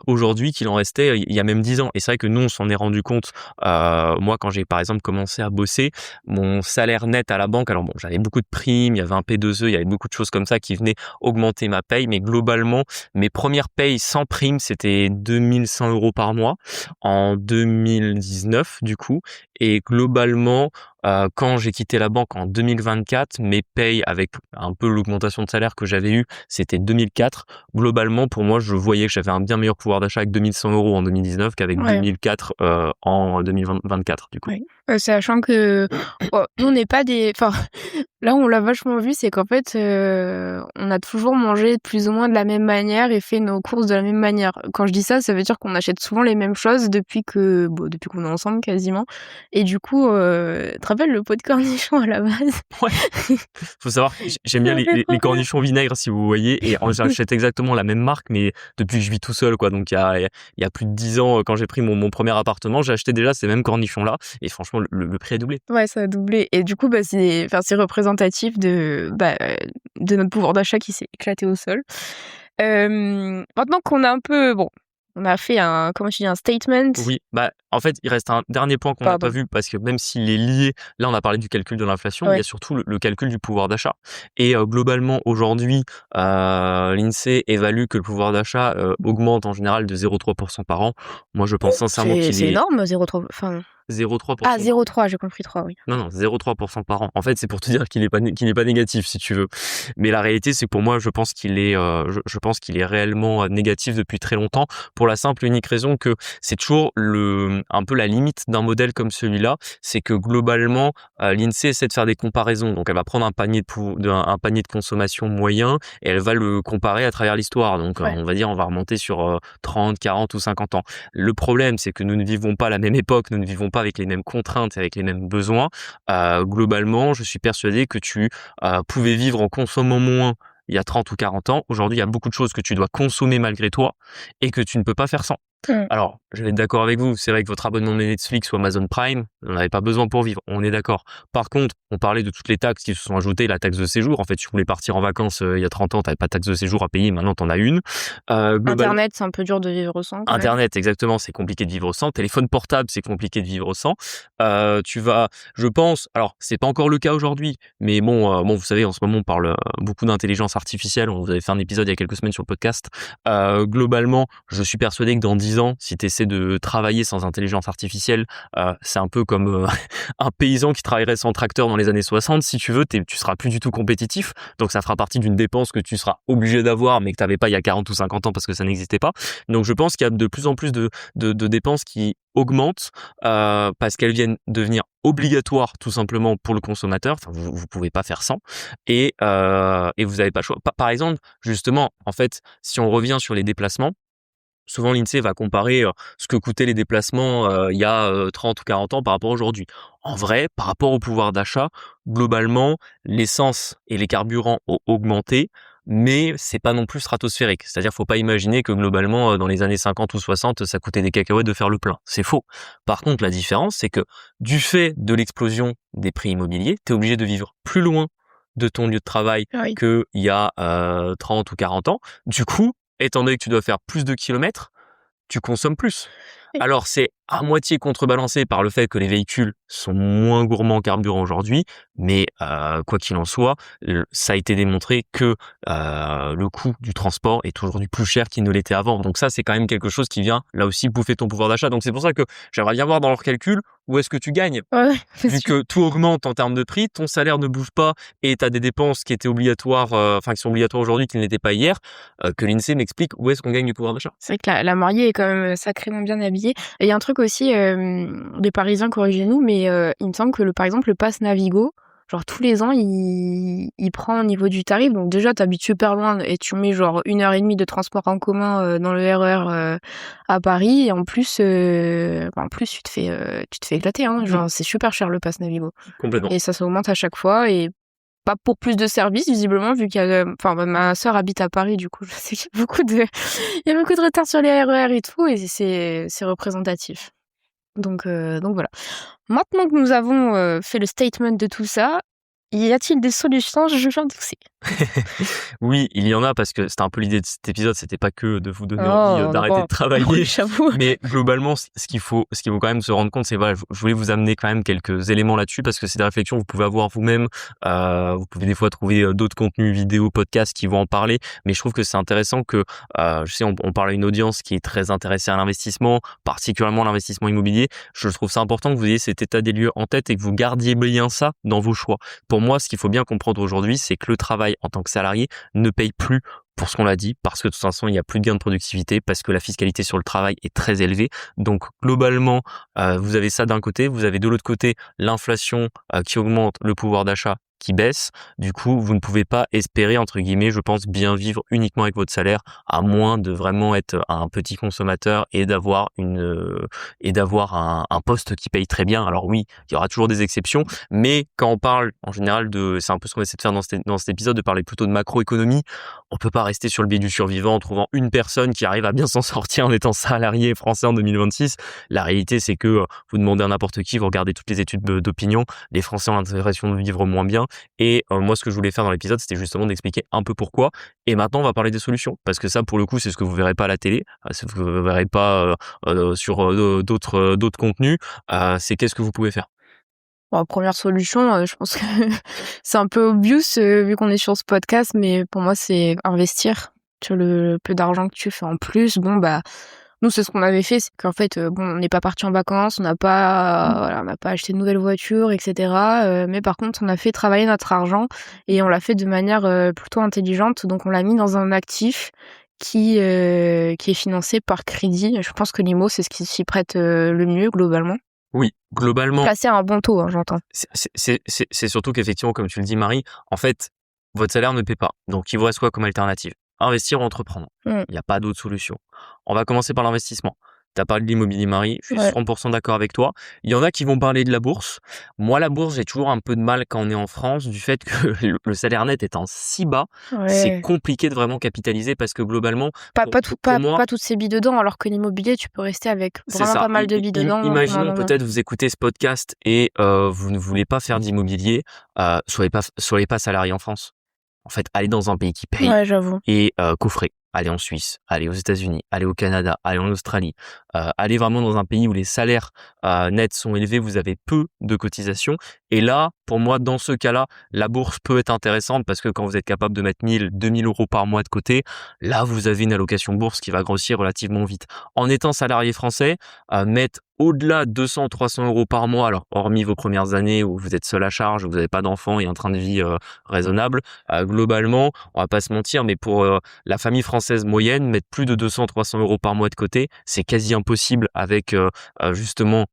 aujourd'hui qu'il en restait il y a même 10 ans. Et c'est vrai que nous, on s'en est rendu compte. Moi, quand j'ai par exemple commencé à bosser, mon salaire net à la banque, alors bon, j'avais beaucoup de primes, il y avait un P2E, il y avait beaucoup de choses comme ça qui venaient augmenter ma paye, mais globalement, mes premières payes sans prime, c'était 2100 € par mois en 2019 du coup, et globalement quand j'ai quitté la banque en 2024, mes payes avec un peu l'augmentation de salaire que j'avais eu, c'était 2004. Globalement, pour moi, je voyais que j'avais un bien meilleur pouvoir d'achat avec 2100 € en 2019 qu'avec 2004 en 2024 du coup. Oui. Sachant que nous on n'est pas des, enfin là on l'a vachement vu, c'est qu'en fait on a toujours mangé plus ou moins de la même manière et fait nos courses de la même manière. Quand je dis ça, ça veut dire qu'on achète souvent les mêmes choses depuis qu'on est ensemble quasiment. Et du coup, tu te rappelles le pot de cornichons à la base? Ouais. Faut savoir que j'aime bien les cornichons vinaigres si vous voyez, et j'achète exactement la même marque, mais depuis que je vis tout seul quoi. Donc il y a plus de 10 ans, quand j'ai pris mon premier appartement, j'ai acheté déjà ces mêmes cornichons là, et franchement le prix a doublé. Ouais, ça a doublé. Et du coup, c'est représentatif de notre pouvoir d'achat qui s'est éclaté au sol. Maintenant qu'on a un peu, on a fait un statement. Oui, en fait, il reste un dernier point qu'on n'a pas vu parce que même s'il est lié, là on a parlé du calcul de l'inflation, il y a surtout le calcul du pouvoir d'achat. Et globalement, aujourd'hui, l'INSEE évalue que le pouvoir d'achat augmente en général de 0,3% par an. Moi, je pense sincèrement qu'il C'est est énorme, 0,3. Enfin, 0,3%. Ah, 0,3, j'ai compris 3, oui. Non, 0,3% par an. En fait, c'est pour te dire qu'il n'est pas négatif, si tu veux. Mais la réalité, c'est que pour moi, je pense qu'il est, je pense qu'il est réellement négatif depuis très longtemps, pour la simple et unique raison que c'est toujours un peu la limite d'un modèle comme celui-là, c'est que globalement, l'INSEE essaie de faire des comparaisons. Donc, elle va prendre un panier de consommation moyen et elle va le comparer à travers l'histoire. Donc, on va dire, on va remonter sur 30, 40 ou 50 ans. Le problème, c'est que nous ne vivons pas la même époque, nous ne vivons pas avec les mêmes contraintes et avec les mêmes besoins. Globalement, je suis persuadé que tu pouvais vivre en consommant moins il y a 30 ou 40 ans. Aujourd'hui, il y a beaucoup de choses que tu dois consommer malgré toi et que tu ne peux pas faire sans. Alors, je vais être d'accord avec vous, c'est vrai que votre abonnement de Netflix ou Amazon Prime, vous n'en avez pas besoin pour vivre, on est d'accord. Par contre, on parlait de toutes les taxes qui se sont ajoutées, la taxe de séjour. En fait, tu voulais partir en vacances il y a 30 ans, tu n'avais pas de taxe de séjour à payer, maintenant tu en as une. Internet, c'est un peu dur de vivre sans. Internet, exactement, c'est compliqué de vivre sans. Téléphone portable, c'est compliqué de vivre sans. Je pense, alors c'est pas encore le cas aujourd'hui, mais bon, vous savez, en ce moment on parle beaucoup d'intelligence artificielle. On vous avait fait un épisode il y a quelques semaines sur le podcast. Globalement, je suis persuadé que dans 10 ans, si tu essaies de travailler sans intelligence artificielle, c'est un peu comme un paysan qui travaillerait sans tracteur dans les années 60. Si tu veux, tu seras plus du tout compétitif. Donc ça fera partie d'une dépense que tu seras obligé d'avoir, mais que tu n'avais pas il y a 40 ou 50 ans parce que ça n'existait pas. Donc je pense qu'il y a de plus en plus de dépenses qui augmentent parce qu'elles viennent devenir obligatoires tout simplement pour le consommateur. Enfin, vous pouvez pas faire sans, et vous n'avez pas le choix. Par exemple, justement, en fait, si on revient sur les déplacements, souvent l'INSEE va comparer ce que coûtaient les déplacements il y a 30 ou 40 ans par rapport à aujourd'hui. En vrai, par rapport au pouvoir d'achat, globalement, l'essence et les carburants ont augmenté, mais c'est pas non plus stratosphérique. C'est-à-dire, faut pas imaginer que globalement, dans les années 50 ou 60, ça coûtait des cacahuètes de faire le plein. C'est faux. Par contre, la différence, c'est que du fait de l'explosion des prix immobiliers, tu es obligé de vivre plus loin de ton lieu de travail Oui. qu'il y a 30 ou 40 ans. Du coup, étant donné que tu dois faire plus de kilomètres, tu consommes plus. Oui. Alors, c'est à moitié contrebalancé par le fait que les véhicules sont moins gourmands en carburant aujourd'hui, mais quoi qu'il en soit, ça a été démontré que le coût du transport est aujourd'hui plus cher qu'il ne l'était avant. Donc ça, c'est quand même quelque chose qui vient, là aussi, bouffer ton pouvoir d'achat. Donc c'est pour ça que j'aimerais bien voir dans leurs calculs où est-ce que tu gagnes. Ouais, c'est Vu sûr. que tout augmente en termes de prix, ton salaire ne bouge pas et tu as des dépenses qui étaient obligatoires, qui sont obligatoires aujourd'hui, qui ne l'étaient pas hier, que l'INSEE m'explique où est-ce qu'on gagne du pouvoir d'achat. C'est vrai que la mariée est quand même sacrément bien habillée. Et il y a un truc aussi, les Parisiens, corrigez-nous, mais il me semble que par exemple, le pass Navigo, genre tous les ans, il prend au niveau du tarif. Donc déjà, t'habites super loin et tu mets genre 1 heure et demie de transport en commun dans le RER à Paris. Et en plus, tu te fais éclater. Hein. Genre, c'est super cher le pass Navigo. Complètement. Et ça augmente à chaque fois. Et pas pour plus de services, visiblement, vu qu'il y a... Enfin, ma sœur habite à Paris, du coup, je sais qu'il y a beaucoup de... Il y a beaucoup de retard sur les RER et tout, et c'est représentatif. Donc voilà. Maintenant que nous avons fait le statement de tout ça, y a-t-il des solutions? Je viens de tousser. Oui, il y en a parce que c'était un peu l'idée de cet épisode, c'était pas que de vous donner envie Oh, d'arrêter de travailler. j'avoue. Mais globalement, ce qu'il faut quand même se rendre compte, c'est voilà, je voulais vous amener quand même quelques éléments là-dessus parce que c'est des réflexions que vous pouvez avoir vous-même. Vous pouvez des fois trouver d'autres contenus vidéo, podcasts qui vont en parler. Mais je trouve que c'est intéressant que, je sais, on parle à une audience qui est très intéressée à l'investissement, particulièrement l'investissement immobilier. Je trouve ça important que vous ayez cet état des lieux en tête et que vous gardiez bien ça dans vos choix. Pour moi, ce qu'il faut bien comprendre aujourd'hui, c'est que le travail en tant que salarié ne paye plus pour ce qu'on l'a dit, parce que de toute façon, il n'y a plus de gain de productivité, parce que la fiscalité sur le travail est très élevée. Donc, globalement, vous avez ça d'un côté, vous avez de l'autre côté l'inflation qui augmente, le pouvoir d'achat qui baisse. Du coup, vous ne pouvez pas espérer, entre guillemets, je pense, bien vivre uniquement avec votre salaire, à moins de vraiment être un petit consommateur et d'avoir un poste qui paye très bien. Alors oui, il y aura toujours des exceptions, mais quand on parle en général c'est un peu ce qu'on essaie de faire dans cet épisode, de parler plutôt de macroéconomie, on peut pas rester sur le biais du survivant en trouvant une personne qui arrive à bien s'en sortir en étant salarié français en 2026. La réalité, c'est que vous demandez à n'importe qui, vous regardez toutes les études d'opinion, les Français ont l'impression de vivre moins bien. Et moi, ce que je voulais faire dans l'épisode, c'était justement d'expliquer un peu pourquoi. Et maintenant, on va parler des solutions, parce que ça, pour le coup, c'est ce que vous verrez pas à la télé, c'est ce que vous verrez pas sur d'autres contenus. C'est qu'est-ce que vous pouvez faire. Bon, première solution, je pense que c'est un peu obvious vu qu'on est sur ce podcast, mais pour moi, c'est investir. Tu vois, le peu d'argent que tu fais en plus, bon, bah, nous, c'est ce qu'on avait fait, c'est qu'en fait, bon, on n'est pas parti en vacances, on n'a pas, voilà, on n'a pas acheté de nouvelles voitures, etc. Mais par contre, on a fait travailler notre argent et on l'a fait de manière plutôt intelligente. Donc, on l'a mis dans un actif qui est financé par crédit. Je pense que l'IMO, c'est ce qui s'y prête le mieux, globalement. Oui, globalement, Placé à un bon taux, hein, j'entends. c'est surtout qu'effectivement, comme tu le dis, Marie, en fait, votre salaire ne paie pas. Donc, il vous reste quoi comme alternative? Investir ou entreprendre. Il n'y a pas d'autre solution. On va commencer par l'investissement. Tu as parlé de l'immobilier, Marie, je suis Ouais. 100% d'accord avec toi. Il y en a qui vont parler de la bourse. Moi, la bourse, j'ai toujours un peu de mal quand on est en France, du fait que le salaire net étant si bas, c'est Ouais. compliqué de vraiment capitaliser parce que globalement, Pas pour moi, pas toutes ces billes dedans, alors que l'immobilier, tu peux rester avec c'est vraiment ça. pas mal de billes dedans. Imaginons peut-être vous écoutez ce podcast et vous ne voulez pas faire d'immobilier, soyez pas salarié en France. En fait, allez dans un pays qui paye Ouais, j'avoue. et coffrez. Allez en Suisse, allez aux États-Unis, allez au Canada, allez en Australie. Allez vraiment dans un pays où les salaires nets sont élevés, vous avez peu de cotisations. Et là, pour moi, dans ce cas-là, la bourse peut être intéressante parce que quand vous êtes capable de mettre 1000, 2000 euros par mois de côté, là, vous avez une allocation bourse qui va grossir relativement vite. En étant salarié français, mettre au-delà de 200, 300 euros par mois, alors hormis vos premières années où vous êtes seul à charge, vous n'avez pas d'enfants et un train de vie raisonnable, globalement, on va pas se mentir, mais pour la famille française moyenne, mettre plus de 200, 300 euros par mois de côté, c'est quasi impossible avec justement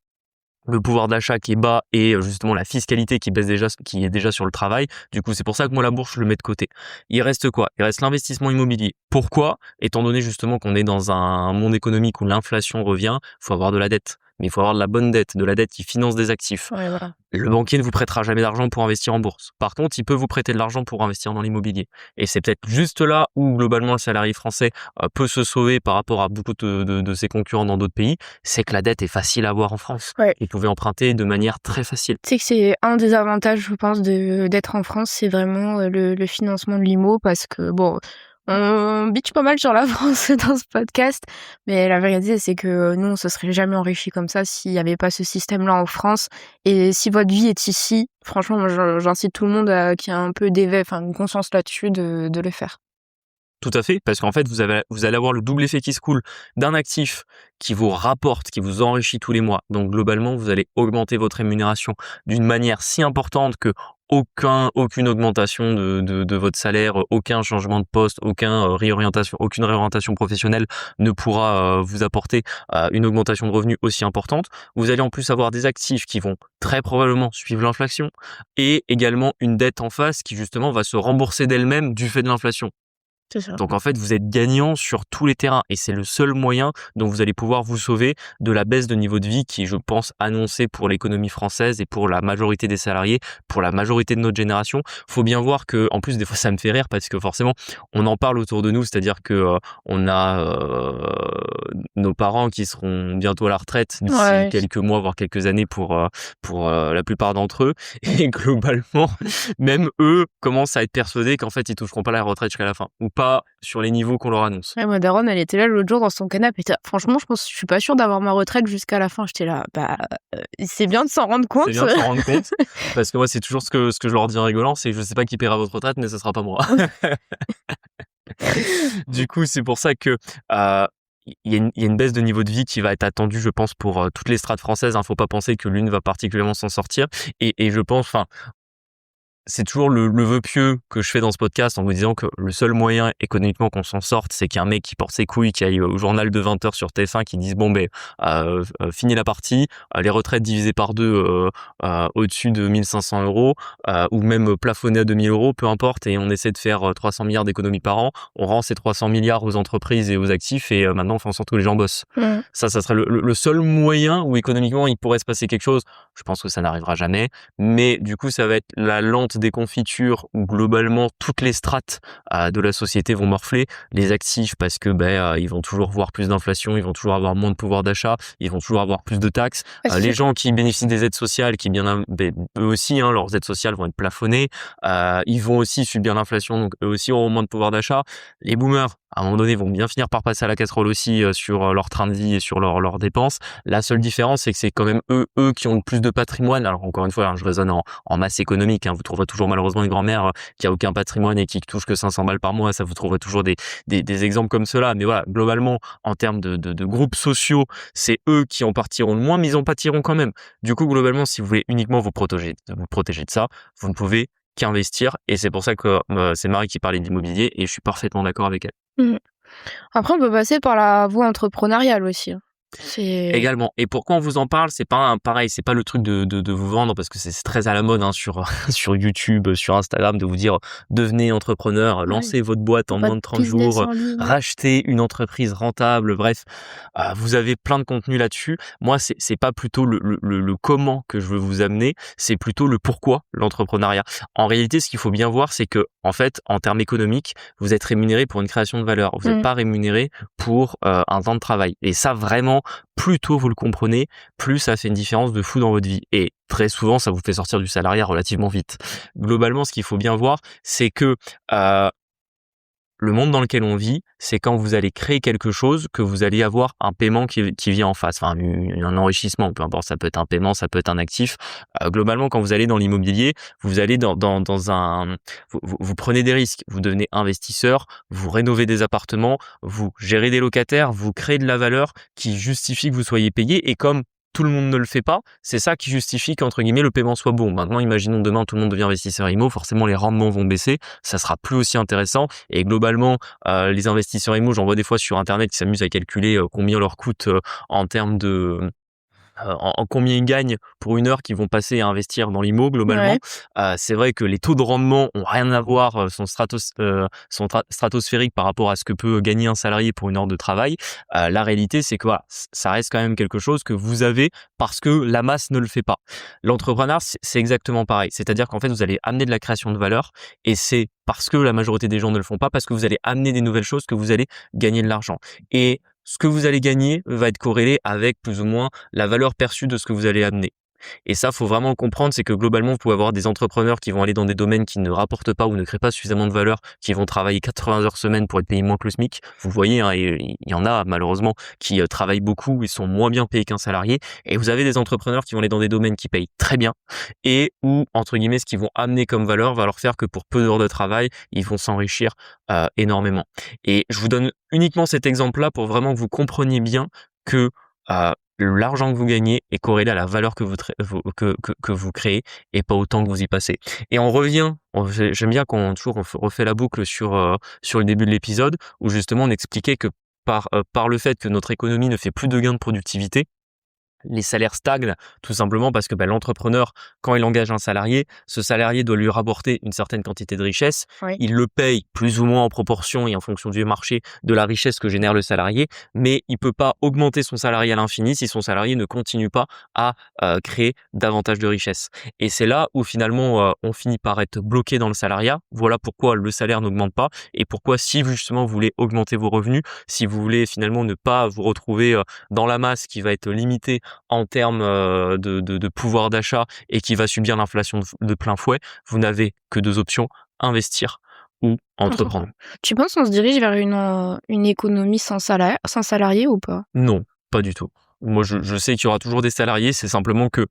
le pouvoir d'achat qui est bas et justement la fiscalité qui est déjà sur le travail. Du coup, c'est pour ça que moi, la bourse, je le mets de côté. Il reste quoi? Il reste l'investissement immobilier. Pourquoi? Étant donné justement qu'on est dans un monde économique où l'inflation revient, il faut avoir de la dette. Mais il faut avoir de la bonne dette, de la dette qui finance des actifs. Ouais, voilà. Le banquier ne vous prêtera jamais d'argent pour investir en bourse. Par contre, il peut vous prêter de l'argent pour investir dans l'immobilier. Et c'est peut-être juste là où globalement le salarié français peut se sauver par rapport à beaucoup de ses concurrents dans d'autres pays, c'est que la dette est facile à avoir en France. Ouais. Vous pouvez emprunter de manière très facile. Tu sais que c'est un des avantages, je pense, d'être en France, c'est vraiment le financement de l'IMO parce que, bon, on bitch pas mal sur la France dans ce podcast, mais la vérité, c'est que nous, on se serait jamais enrichis comme ça s'il n'y avait pas ce système-là en France. Et si votre vie est ici, franchement, moi, j'incite tout le monde qui a un peu une conscience là-dessus de le faire. Tout à fait, parce qu'en fait, vous allez avoir le double effet qui se coule d'un actif qui vous rapporte, qui vous enrichit tous les mois. Donc globalement, vous allez augmenter votre rémunération d'une manière si importante que aucune augmentation de votre salaire, aucun changement de poste, aucune réorientation professionnelle ne pourra vous apporter une augmentation de revenus aussi importante. Vous allez en plus avoir des actifs qui vont très probablement suivre l'inflation et également une dette en face qui justement va se rembourser d'elle-même du fait de l'inflation. C'est ça. Donc en fait, vous êtes gagnant sur tous les terrains et c'est le seul moyen dont vous allez pouvoir vous sauver de la baisse de niveau de vie qui est, je pense, annoncée pour l'économie française et pour la majorité des salariés, pour la majorité de notre génération. Faut bien voir que, en plus, des fois, ça me fait rire parce que forcément, on en parle autour de nous, c'est-à-dire que on a nos parents qui seront bientôt à la retraite d'ici quelques mois, voire quelques années pour la plupart d'entre eux. Et globalement, même eux commencent à être persuadés qu'en fait, ils toucheront pas la retraite jusqu'à la fin. Ou pas sur les niveaux qu'on leur annonce. Ouais, ma daronne, elle était là l'autre jour dans son canapé. Franchement, je suis pas sûre d'avoir ma retraite jusqu'à la fin. J'étais là, c'est bien de s'en rendre compte. C'est bien de s'en rendre compte, parce que moi, c'est toujours ce que je leur dis en rigolant, c'est je sais pas qui paiera votre retraite, mais ce sera pas moi. Du coup, c'est pour ça que il y a une baisse de niveau de vie qui va être attendue, je pense, pour toutes les strates françaises. Faut pas penser que l'une va particulièrement s'en sortir. Et je pense, c'est toujours le vœu pieux que je fais dans ce podcast en vous disant que le seul moyen économiquement qu'on s'en sorte, c'est qu'il y a un mec qui porte ses couilles, qui aille au journal de 20h sur TF1 qui dise fini la partie, les retraites divisées par 2 au-dessus de 1500 euros ou même plafonnées à 2000 euros, peu importe, et on essaie de faire 300 milliards d'économies par an, on rend ces 300 milliards aux entreprises et aux actifs et maintenant on fait en sorte que les gens bossent. Ça serait le seul moyen où économiquement il pourrait se passer quelque chose. Je pense que ça n'arrivera jamais, mais du coup ça va être la lente déconfiture où globalement toutes les strates de la société vont morfler, les actifs parce que ils vont toujours voir plus d'inflation, ils vont toujours avoir moins de pouvoir d'achat, ils vont toujours avoir plus de taxes, les gens qui bénéficient des aides sociales eux aussi leurs aides sociales vont être plafonnées, ils vont aussi subir l'inflation, donc eux aussi auront moins de pouvoir d'achat. Les boomers à un moment donné vont bien finir par passer à la casserole aussi sur leur train de vie et sur leurs dépenses. La seule différence, c'est que c'est quand même eux qui ont le plus de patrimoine. Alors encore une fois, je raisonne en masse économique. Vous trouverez toujours malheureusement une grand-mère qui a aucun patrimoine et qui touche que 500 balles par mois. Ça, vous trouverez toujours des exemples comme cela. Mais voilà, globalement, en termes de groupes sociaux, c'est eux qui en partiront le moins, mais ils en pâtiront quand même. Du coup, globalement, si vous voulez uniquement vous protéger de ça, vous ne pouvez qu'investir. Et c'est pour ça que c'est Marie qui parlait d'immobilier et je suis parfaitement d'accord avec elle. Après, on peut passer par la voie entrepreneuriale aussi. Également. Et pourquoi on vous en parle, c'est pas pareil, c'est pas le truc de vous vendre parce que c'est très à la mode sur YouTube, sur Instagram de vous dire devenez entrepreneur, lancez votre boîte en moins de 30 jours, rachetez une entreprise rentable, bref, vous avez plein de contenu là-dessus. Moi, c'est pas plutôt le comment que je veux vous amener, c'est plutôt le pourquoi l'entrepreneuriat. En réalité, ce qu'il faut bien voir, c'est que en fait, en termes économiques, vous êtes rémunéré pour une création de valeur, vous n'êtes pas rémunéré pour un temps de travail. Et ça, vraiment, plus tôt vous le comprenez, plus ça fait une différence de fou dans votre vie. Et très souvent, ça vous fait sortir du salariat relativement vite. Globalement, ce qu'il faut bien voir, c'est que le monde dans lequel on vit, c'est quand vous allez créer quelque chose que vous allez avoir un paiement qui vient en face, un enrichissement, peu importe, ça peut être un paiement, ça peut être un actif. Globalement, quand vous allez dans l'immobilier, vous allez vous prenez des risques, vous devenez investisseur, vous rénovez des appartements, vous gérez des locataires, vous créez de la valeur qui justifie que vous soyez payé, et comme tout le monde ne le fait pas, c'est ça qui justifie qu'entre guillemets le paiement soit bon. Maintenant, imaginons demain tout le monde devient investisseur IMO, forcément les rendements vont baisser, ça sera plus aussi intéressant. Et globalement, les investisseurs IMO, j'en vois des fois sur internet qui s'amusent à calculer combien leur coûte en termes de en combien ils gagnent pour une heure qu'ils vont passer à investir dans l'IMO globalement. Ouais. C'est vrai que les taux de rendement ont rien à voir, sont stratosphériques par rapport à ce que peut gagner un salarié pour une heure de travail. La réalité, c'est que voilà, ça reste quand même quelque chose que vous avez parce que la masse ne le fait pas. L'entrepreneuriat, c'est exactement pareil. C'est-à-dire qu'en fait, vous allez amener de la création de valeur et c'est parce que la majorité des gens ne le font pas, parce que vous allez amener des nouvelles choses que vous allez gagner de l'argent. Et ce que vous allez gagner va être corrélé avec plus ou moins la valeur perçue de ce que vous allez amener. Et ça, faut vraiment le comprendre, c'est que globalement, vous pouvez avoir des entrepreneurs qui vont aller dans des domaines qui ne rapportent pas ou ne créent pas suffisamment de valeur, qui vont travailler 80 heures semaine pour être payés moins que le SMIC. Vous voyez, hein, il y en a malheureusement qui travaillent beaucoup et sont moins bien payés qu'un salarié. Et vous avez des entrepreneurs qui vont aller dans des domaines qui payent très bien et où, entre guillemets, ce qu'ils vont amener comme valeur va leur faire que pour peu d'heures de travail, ils vont s'enrichir énormément. Et je vous donne uniquement cet exemple-là pour vraiment que vous compreniez bien que l'argent que vous gagnez est corrélé à la valeur que vous créez et pas autant que vous y passez. Et on revient, j'aime bien quand on refait la boucle sur le début de l'épisode où justement on expliquait que par le fait que notre économie ne fait plus de gains de productivité, les salaires stagnent tout simplement parce que l'entrepreneur, quand il engage un salarié, ce salarié doit lui rapporter une certaine quantité de richesse. Oui. Il le paye plus ou moins en proportion et en fonction du marché de la richesse que génère le salarié, mais il peut pas augmenter son salarié à l'infini si son salarié ne continue pas à créer davantage de richesse. Et c'est là où finalement on finit par être bloqué dans le salariat. Voilà pourquoi le salaire n'augmente pas et pourquoi si justement vous voulez augmenter vos revenus, si vous voulez finalement ne pas vous retrouver dans la masse qui va être limitée en termes de pouvoir d'achat et qui va subir l'inflation de plein fouet, vous n'avez que deux options, investir ou entreprendre. Tu penses qu'on se dirige vers une économie sans salarié ou pas? Non, pas du tout. Moi, je sais qu'il y aura toujours des salariés, c'est simplement que,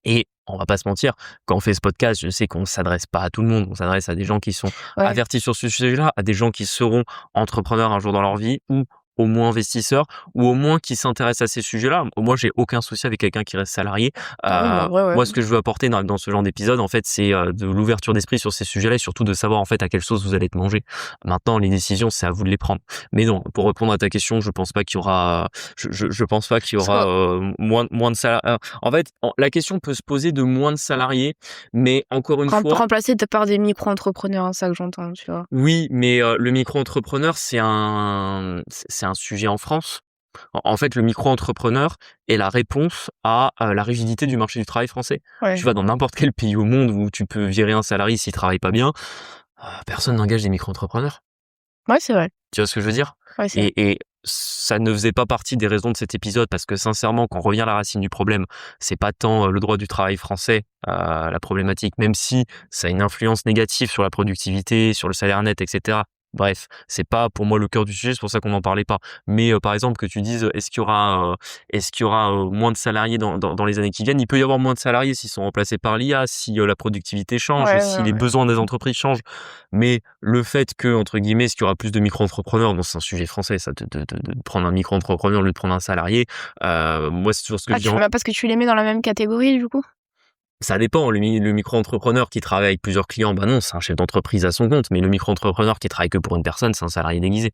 et on va pas se mentir, quand on fait ce podcast, je sais qu'on s'adresse pas à tout le monde, on s'adresse à des gens qui sont avertis sur ce sujet-là, à des gens qui seront entrepreneurs un jour dans leur vie ou au moins investisseurs ou au moins qui s'intéressent à ces sujets-là. Moi, j'ai aucun souci avec quelqu'un qui reste salarié. Moi, ce que je veux apporter dans ce genre d'épisode, en fait, c'est de l'ouverture d'esprit sur ces sujets-là et surtout de savoir en fait à quelle sauce vous allez être mangé. Maintenant, les décisions, c'est à vous de les prendre. Mais non, pour répondre à ta question, je pense pas qu'il y aura, je pense pas qu'il y aura moins de salariés. En fait, la question peut se poser de moins de salariés, mais encore une fois, remplacé par des micro-entrepreneurs, hein, ça que j'entends, tu vois. Oui, mais le micro-entrepreneur, c'est un sujet en France. En fait, le micro-entrepreneur est la réponse à la rigidité du marché du travail français. Ouais. Tu vas dans n'importe quel pays au monde où tu peux virer un salarié s'il travaille pas bien, personne n'engage des micro-entrepreneurs. Ouais, c'est vrai. Tu vois ce que je veux dire? Ouais, c'est vrai. Et ça ne faisait pas partie des raisons de cet épisode parce que sincèrement, quand on revient à la racine du problème, c'est pas tant le droit du travail français, la problématique, même si ça a une influence négative sur la productivité, sur le salaire net, etc. Bref, c'est pas pour moi le cœur du sujet, c'est pour ça qu'on n'en parlait pas. Mais par exemple, que tu dises, est-ce qu'il y aura moins de salariés dans les années qui viennent? Il peut y avoir moins de salariés s'ils sont remplacés par l'IA, si la productivité change, si les besoins des entreprises changent. Mais le fait que, entre guillemets, est-ce qu'il y aura plus de micro-entrepreneurs? Bon, c'est un sujet français, ça, de prendre un micro-entrepreneur au lieu de prendre un salarié. Moi, c'est toujours ce que je dis. Parce que tu les mets dans la même catégorie, du coup? Ça dépend. Le micro-entrepreneur qui travaille avec plusieurs clients, non, c'est un chef d'entreprise à son compte. Mais le micro-entrepreneur qui travaille que pour une personne, c'est un salarié déguisé.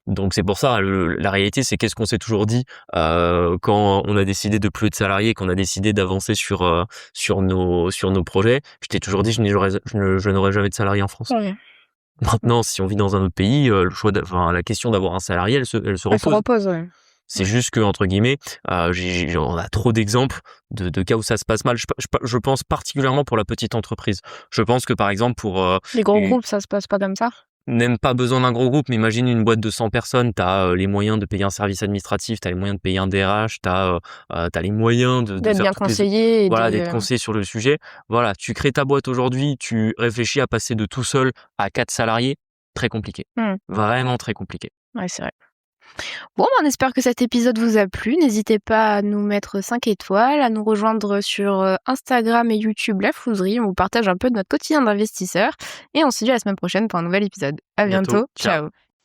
Donc c'est pour ça, la réalité, c'est qu'est-ce qu'on s'est toujours dit quand on a décidé de plus être salarié, qu'on a décidé d'avancer sur nos projets. Je t'ai toujours dit, je n'aurai jamais de salarié en France. Ouais. Maintenant, si on vit dans un autre pays, la question d'avoir un salarié, elle se repose. Elle se repose, ouais. C'est juste que, entre guillemets, on a trop d'exemples de cas où ça se passe mal. Je pense particulièrement pour la petite entreprise. Je pense que, par exemple, pour les gros groupes, ça se passe pas comme ça? Même pas besoin d'un gros groupe, mais imagine une boîte de 100 personnes, t'as les moyens de payer un service administratif, t'as les moyens de payer un DRH, t'as les moyens d'être bien conseillé. D'être conseillé sur le sujet. Voilà, tu crées ta boîte aujourd'hui, tu réfléchis à passer de tout seul à 4 salariés, très compliqué. Vraiment très compliqué. Ouais, c'est vrai. Bon, on espère que cet épisode vous a plu. N'hésitez pas à nous mettre 5 étoiles, à nous rejoindre sur Instagram et YouTube La Fouserie. On vous partage un peu de notre quotidien d'investisseur. Et on se dit à la semaine prochaine pour un nouvel épisode. À bientôt. Ciao.